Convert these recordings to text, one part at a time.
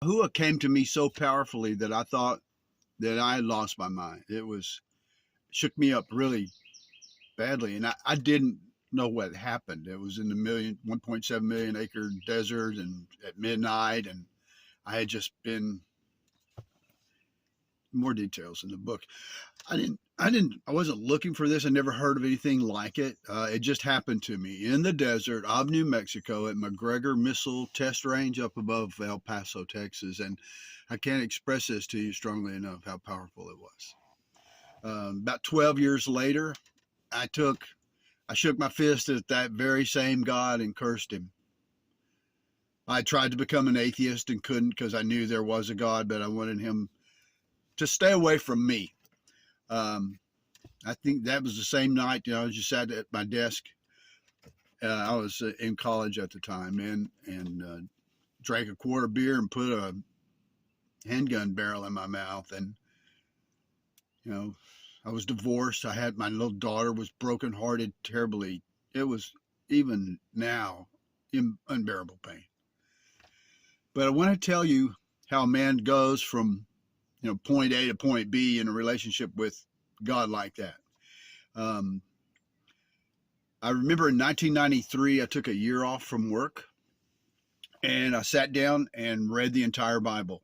Yahuah came to me so powerfully that I thought that I had lost my mind. Shook me up really badly, and I didn't know what happened. It was in the 1.7 million acre desert, and at midnight, and I had just been more details in the book. I wasn't looking for this. I never heard of anything like it. It just happened to me in the desert of New Mexico at McGregor Missile Test Range up above El Paso, Texas. And I can't express this to you strongly enough how powerful it was. About 12 years later, I shook my fist at that very same God and cursed him. I tried to become an atheist and couldn't because I knew there was a God, but I wanted him to stay away from me. I think that was the same night, I was just sat at my desk. I was in college at the time, and drank a quart of beer and put a handgun barrel in my mouth. And, I was divorced. My little daughter was brokenhearted terribly. It was, even now, unbearable pain. But I want to tell you how a man goes from, point A to point B in a relationship with God like that. I remember in 1993, I took a year off from work, and I sat down and read the entire Bible.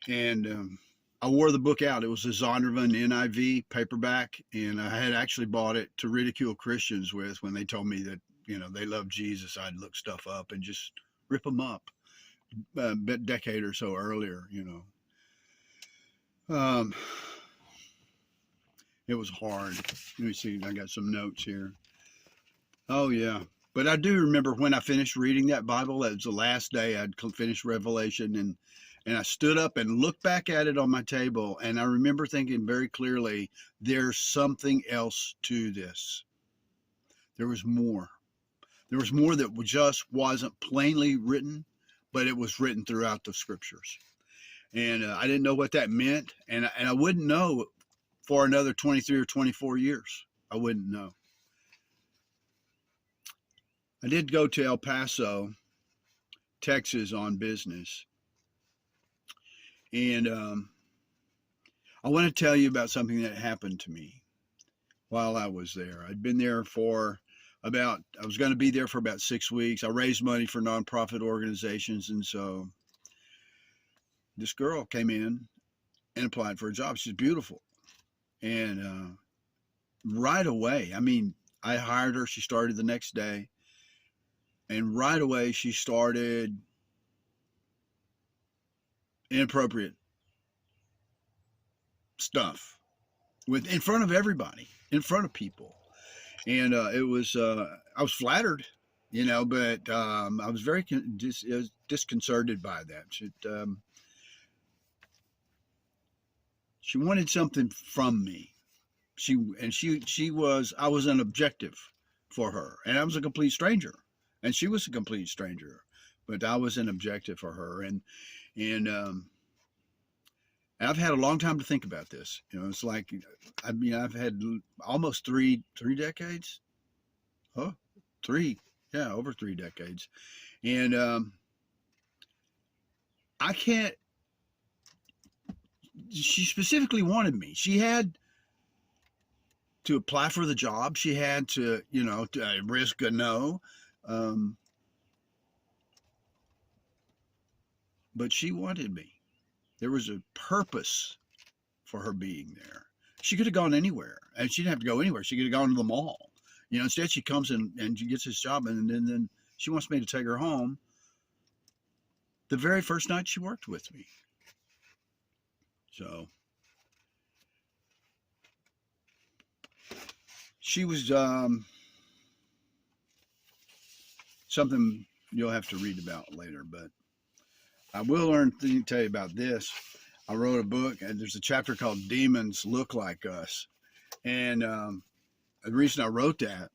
And I wore the book out. It was a Zondervan NIV paperback, and I had actually bought it to ridicule Christians with when they told me that, they loved Jesus. I'd look stuff up and just rip them up a decade or so earlier, It was hard. Let me see. I got some notes here. Oh, yeah. But I do remember when I finished reading that Bible, that was the last day I'd finished Revelation, and I stood up and looked back at it on my table, and I remember thinking very clearly, there's something else to this. There was more. There was more that just wasn't plainly written, but it was written throughout the scriptures. And I didn't know what that meant, and I wouldn't know for another 23 or 24 years. I wouldn't know. I did go to El Paso, Texas on business. And I want to tell you about something that happened to me while I was there. I'd been there I was going to be there for about 6 weeks. I raised money for nonprofit organizations. And so this girl came in and applied for a job. She's beautiful. And right away, I hired her. She started the next day. And right away, she started inappropriate stuff in front of everybody, in front of people. And I was flattered, but I was very disconcerted by that. She wanted something from me. I was an objective for her, and I was a complete stranger, and she was a complete stranger, but I was an objective for her. And I've had a long time to think about this. It's like, I've had almost three decades. Oh, over 3 decades. And I can't, she specifically wanted me. She had to apply for the job. She had to, to risk a no. But she wanted me. There was a purpose for her being there. She could have gone anywhere, and she didn't have to go anywhere. She could have gone to the mall. Instead she comes in and she gets this job, and then she wants me to take her home the very first night she worked with me. So she was something you'll have to read about later, but I will tell you about this. I wrote a book, and there's a chapter called Demons Look Like Us. And the reason I wrote that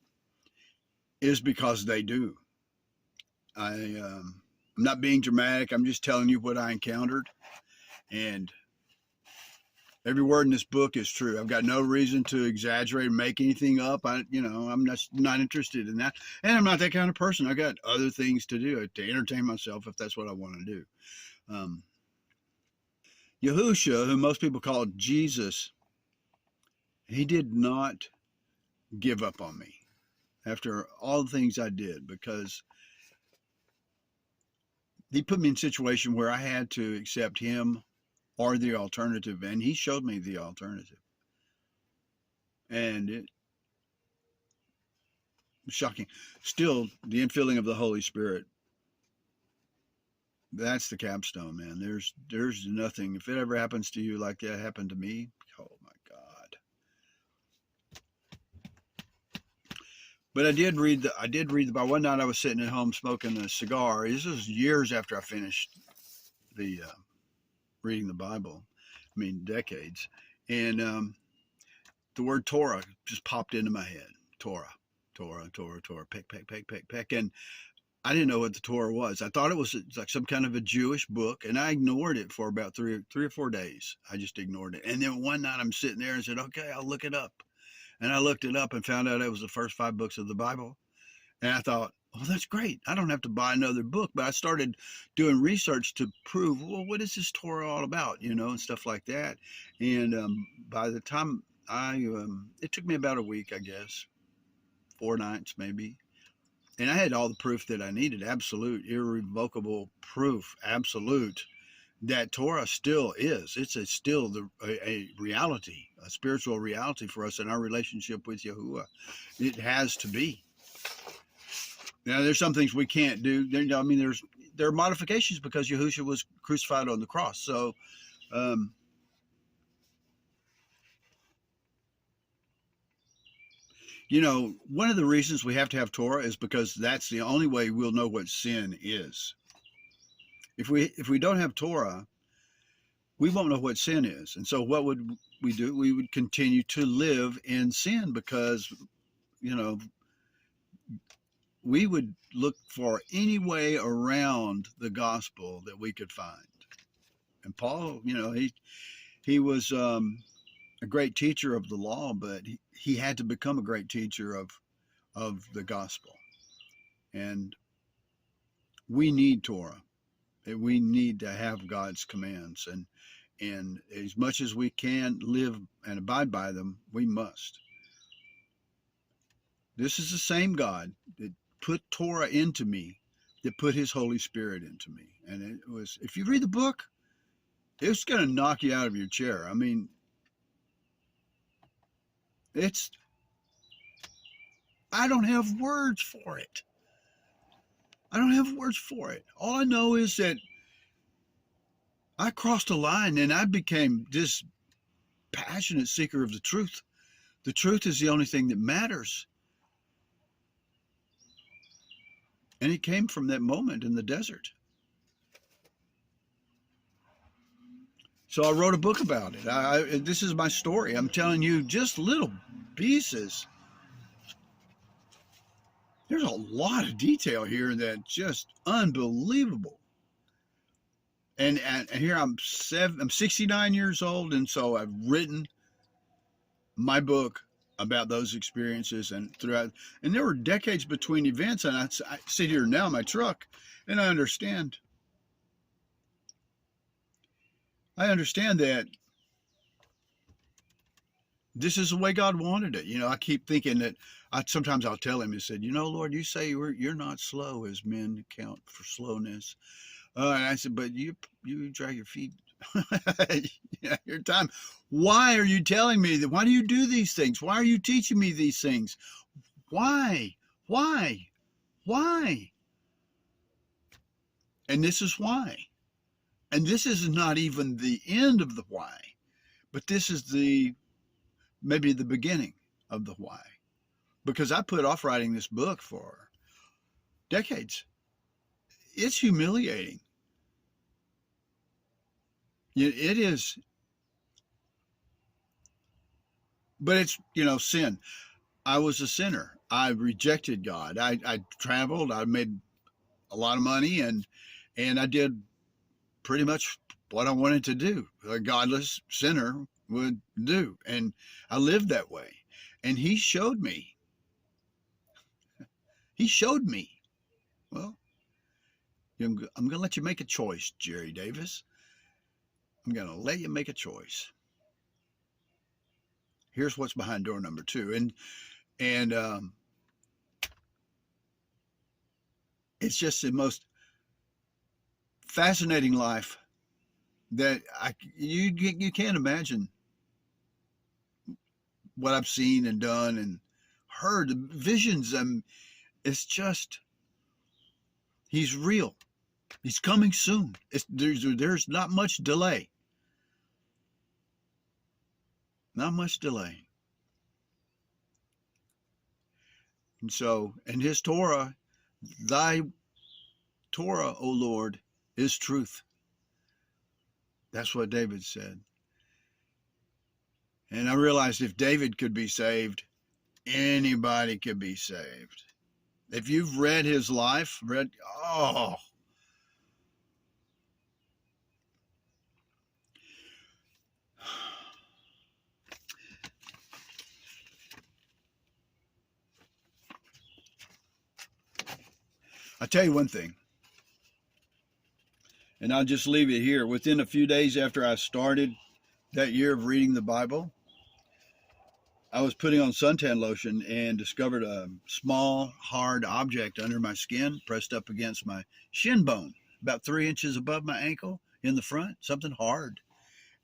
is because they do. I'm not being dramatic. I'm just telling you what I encountered. And Every word in this book is true. I've got no reason to exaggerate or make anything up. I'm not interested in that. And I'm not that kind of person. I got other things to do to entertain myself if that's what I want to do. Um, Yahusha, who most people call Jesus, he did not give up on me after all the things I did, because he put me in a situation where I had to accept him or the alternative, and he showed me the alternative. And it was shocking. Still, the infilling of the Holy Spirit, that's the capstone, man. There's nothing. If it ever happens to you like that happened to me, oh my God. But I did read the Bible. One night I was sitting at home smoking a cigar. This was years after I finished the reading the Bible. I mean, decades. And the word Torah just popped into my head. Torah, Torah, Torah, Torah, peck, peck, peck, peck, peck. And I didn't know what the Torah was. I thought it was like some kind of a Jewish book, and I ignored it for about three or 4 days. I just ignored it. And then one night I'm sitting there and said, okay, I'll look it up. And I looked it up and found out it was the first 5 books of the Bible. And I thought, oh, that's great. I don't have to buy another book. But I started doing research to prove, well, what is this Torah all about, and stuff like that. And by the time it took me about a week, I guess, 4 nights maybe. And I had all the proof that I needed, absolute, irrevocable proof, absolute, that Torah still is. It's still a reality, a spiritual reality for us in our relationship with Yahuah. It has to be. Now, there's some things we can't do. There are modifications because Yahushua was crucified on the cross. So, one of the reasons we have to have Torah is because that's the only way we'll know what sin is. If we don't have Torah, we won't know what sin is. And so what would we do? We would continue to live in sin because, we would look for any way around the gospel that we could find. And Paul, he was a great teacher of the law, but he had to become a great teacher of the gospel. And we need Torah. We need to have God's commands, and as much as we can live and abide by them, we must. This is the same God that put Torah into me, that put his Holy Spirit into me. And it was, if you read the book, it's going to knock you out of your chair. I mean, I don't have words for it. I don't have words for it. All I know is that I crossed a line and I became this passionate seeker of the truth. The truth is the only thing that matters. And it came from that moment in the desert. So I wrote a book about it. This is my story. I'm telling you just little pieces. There's a lot of detail here that's just unbelievable. And here I'm 69 years old, and so I've written my book about those experiences and throughout. And there were decades between events, and I sit here now in my truck, and I understand. I understand that this is the way God wanted it. I keep thinking that sometimes I'll tell him, he said, Lord, you say you're not slow as men count for slowness. And I said, but you drag your feet your time. Why are you telling me that? Why do you do these things? Why are you teaching me these things? Why? And this is why. And this is not even the end of the why, but this is maybe the beginning of the why. Because I put off writing this book for decades. It's humiliating. It is. But it's, sin. I was a sinner. I rejected God. I traveled. I made a lot of money, and I did pretty much what I wanted to do. A godless sinner would do. And I lived that way. And he showed me. He showed me. Well, I'm going to let you make a choice, Jerry Davis. I'm going to let you make a choice. Here's what's behind door number 2. And it's just the most fascinating life that you can't imagine what I've seen and done and heard. The visions. It's just, he's real. He's coming soon. There's not much delay. Not much delay. And so, and his Torah, thy Torah, O Lord, is truth. That's what David said. And I realized if David could be saved, anybody could be saved. If you've read his life, oh. I'll tell you one thing, and I'll just leave it here. Within a few days after I started that year of reading the Bible, I was putting on suntan lotion and discovered a small, hard object under my skin, pressed up against my shin bone, about 3 inches above my ankle in the front, something hard.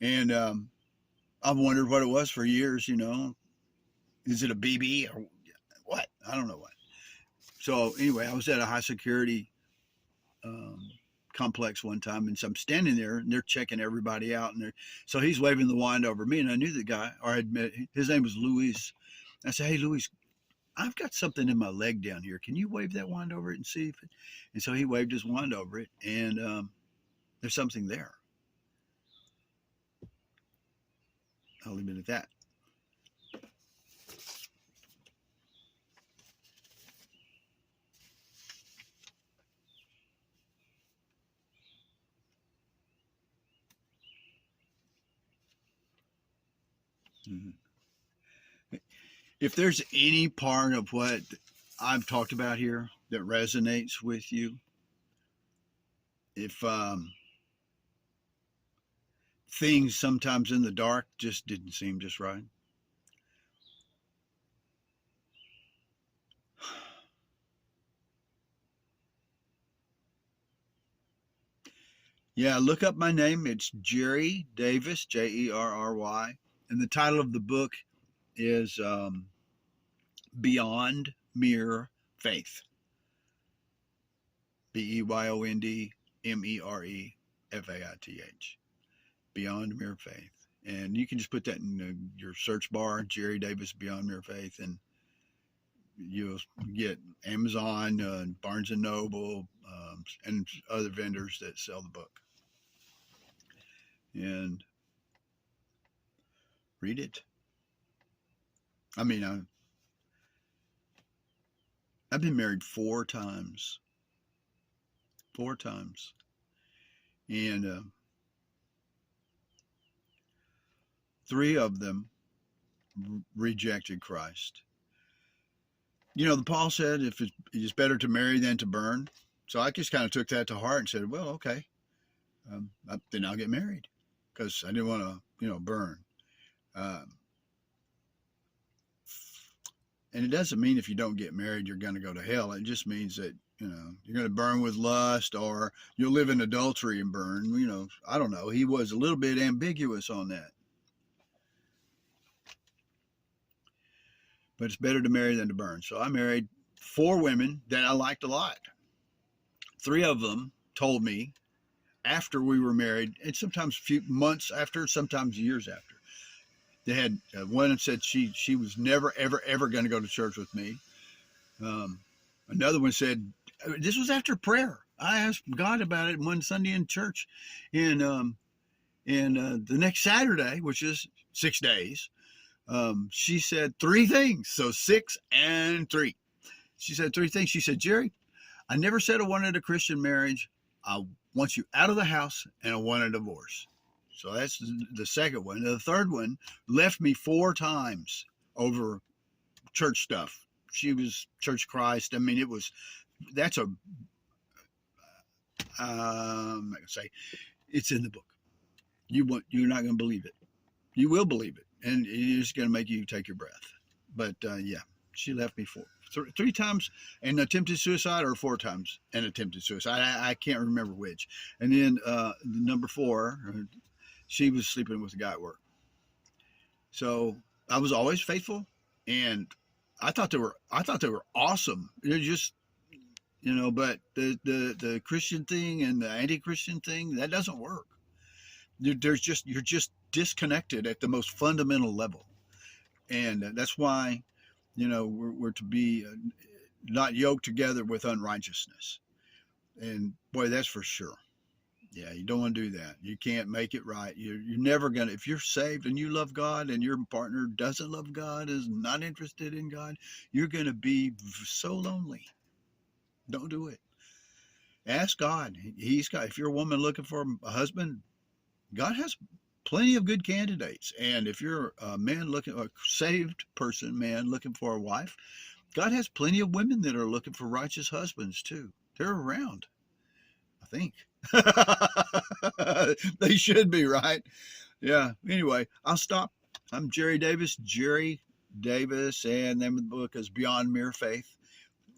And I've wondered what it was for years, Is it a BB or what? I don't know what. So anyway, I was at a high security complex one time, and so I'm standing there, and they're checking everybody out, and so he's waving the wand over me, and I knew the guy, or I'd met, his name was Luis. I said, "Hey, Luis, I've got something in my leg down here. Can you wave that wand over it and see if it?" And so he waved his wand over it, and there's something there. I'll leave it at that. Mm-hmm. If there's any part of what I've talked about here that resonates with you, if things sometimes in the dark just didn't seem just right, yeah, look up my name. It's Jerry Davis, Jerry. And the title of the book is Beyond Mere Faith. BeyondMereFaith. Beyond Mere Faith. And you can just put that in your search bar, Jerry Davis, Beyond Mere Faith, and you'll get Amazon, Barnes and Noble, and other vendors that sell the book. And read it. I mean, I've been married 4 times. 4 times. And 3 of them rejected Christ. The Paul said, if it's better to marry than to burn. So I just kind of took that to heart and said, well, okay, then I'll get married, because I didn't want to, burn. And it doesn't mean if you don't get married, you're going to go to hell. It just means that, you're going to burn with lust, or you'll live in adultery and burn. I don't know. He was a little bit ambiguous on that. But it's better to marry than to burn. So I married 4 women that I liked a lot. 3 of them told me after we were married, and sometimes a few months after, sometimes years after. They had one said she was never, ever, ever going to go to church with me. Another one said, this was after prayer. I asked God about it one Sunday in church. And the next Saturday, which is 6 days, she said 3 things. So 6 and 3. She said 3 things. She said, Jerry, I never said I wanted a Christian marriage. I want you out of the house, and I want a divorce. So that's the second one. The third one left me 4 times over church stuff. She was Church of Christ. I mean, that's a, I'm not gonna say, it's in the book. You're not gonna believe it. You will believe it, and it's gonna make you take your breath. But yeah, she left me 3 times and attempted suicide, or 4 times and attempted suicide. I can't remember which. And then number 4, she was sleeping with a guy at work. So I was always faithful, and I thought they were awesome. They're just, but the Christian thing and the anti-Christian thing, that doesn't work. You're just disconnected at the most fundamental level, and that's why we're to be not yoked together with unrighteousness. And boy, that's for sure. Yeah, you don't want to do that. You can't make it right. You're never gonna, if you're saved and you love God and your partner doesn't love God, is not interested in God, you're gonna be so lonely. Don't do it. Ask God. He's got. If you're a woman looking for a husband, God has plenty of good candidates. And if you're a man looking, a saved person, man looking for a wife, God has plenty of women that are looking for righteous husbands too. They're around, I think. They should be, right? Yeah. Anyway, I'll stop. I'm Jerry Davis, and then the book is Beyond Mere Faith.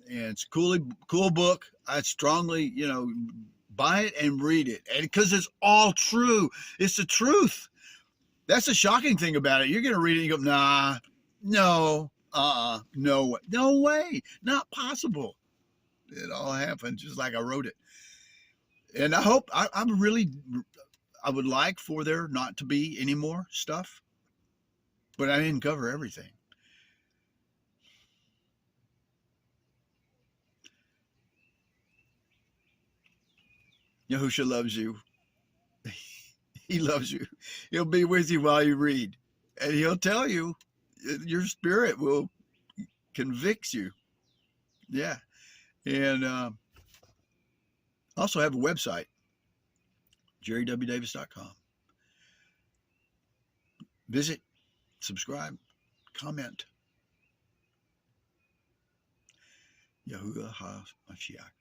And it's a cool book. I strongly, buy it and read it. And because it's all true. It's the truth. That's the shocking thing about it. You're going to read it and you go, nah, no, no way, not possible. It all happened just like I wrote it. And I hope, I would like for there not to be any more stuff, but I didn't cover everything. Yahushua loves you. He loves you. He'll be with you while you read, and he'll tell you. Your spirit will convict you. Yeah, and also have a website, jerrywdavis.com. Visit, subscribe, comment. Yahuwah HaMashiach.